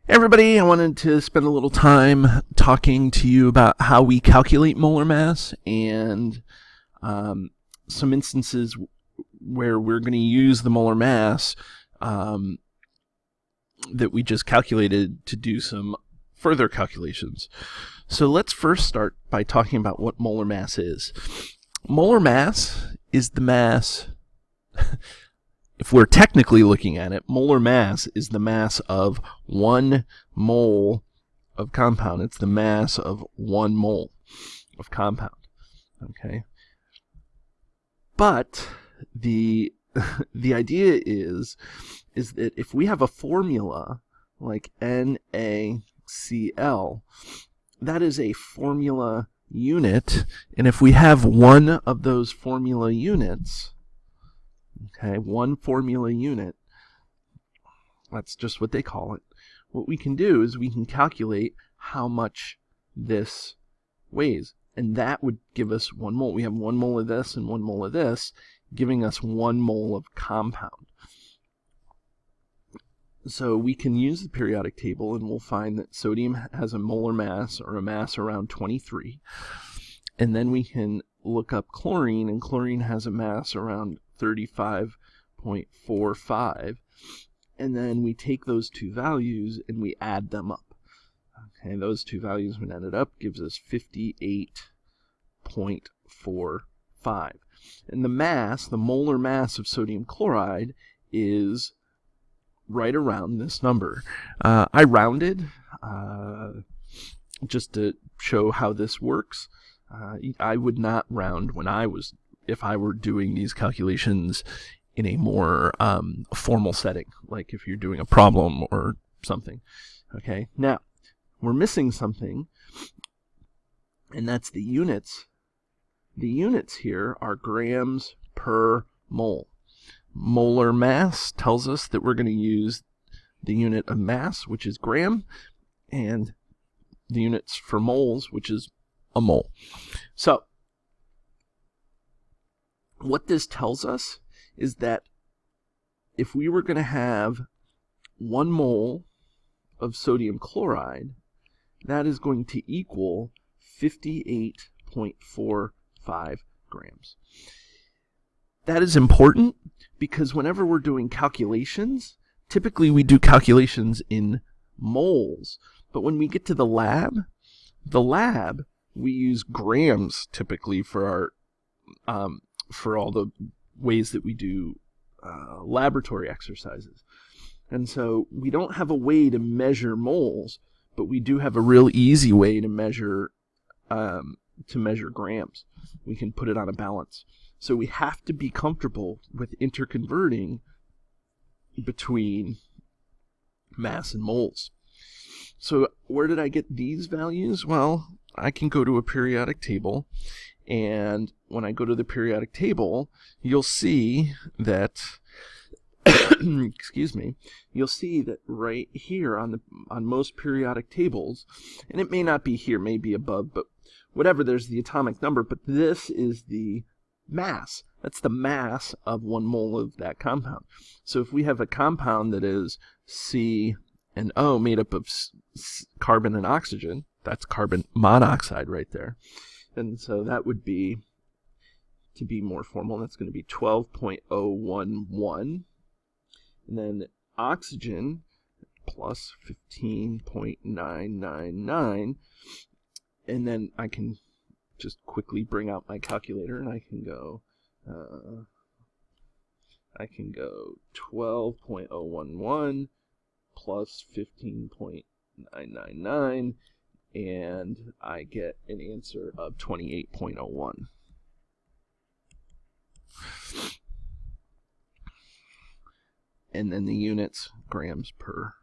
Hey everybody, I wanted to spend a little time talking to you about how we calculate molar mass and some instances where we're going to use the molar mass that we just calculated to do some further calculations. So let's first start by talking about what molar mass is. Molar mass is the mass, if we're technically looking at it, molar mass is the mass of 1 mole of compound. It's the mass of 1 mole of compound. Okay. But the idea is that if we have a formula like NaCl, that is a formula unit, and if we have one of those formula units, okay, one formula unit, that's just what they call it. What we can do is we can calculate how much this weighs, and that would give us 1 mole. We have 1 mole of this and 1 mole of this, giving us 1 mole of compound. So we can use the periodic table, and we'll find that sodium has a molar mass, or a mass around 23. And then we can look up chlorine, and chlorine has a mass around 35.45. And then we take those two values and we add them up. Okay, those two values, when added up, gives us 58.45. And the mass, the molar mass of sodium chloride, is right around this number. I rounded just to show how this works. I would not round if I were doing these calculations in a more formal setting, like if you're doing a problem or something. Okay, now we're missing something, and that's the units. The units here are grams per mole. Molar mass tells us that we're going to use the unit of mass, which is gram, and the units for moles, which is a mole. So what this tells us is that if we were going to have 1 mole of sodium chloride, that is going to equal 58.45 grams. That is important because whenever we're doing calculations, typically we do calculations in moles. But when we get to the lab, we use grams typically for our for all the ways that we do laboratory exercises. And so we don't have a way to measure moles, but we do have a real easy way to measure grams. We can put it on a balance. So we have to be comfortable with interconverting between mass and moles. So where did I get these values? Well, I can go to a periodic table, and when I go to the periodic table, you'll see that excuse me, you'll see that right here on most periodic tables, and it may not be here, may be above, but whatever, there's the atomic number, but this is the mass. That's the mass of 1 mole of that compound. So if we have a compound that is C and O made up of carbon and oxygen, that's carbon monoxide right there. And so that would be, to be more formal, that's going to be 12.011. And then oxygen plus 15.999. And then I can just quickly bring out my calculator, and I can go 12.011 plus 15.999, and I get an answer of 28.01. And then the units, grams per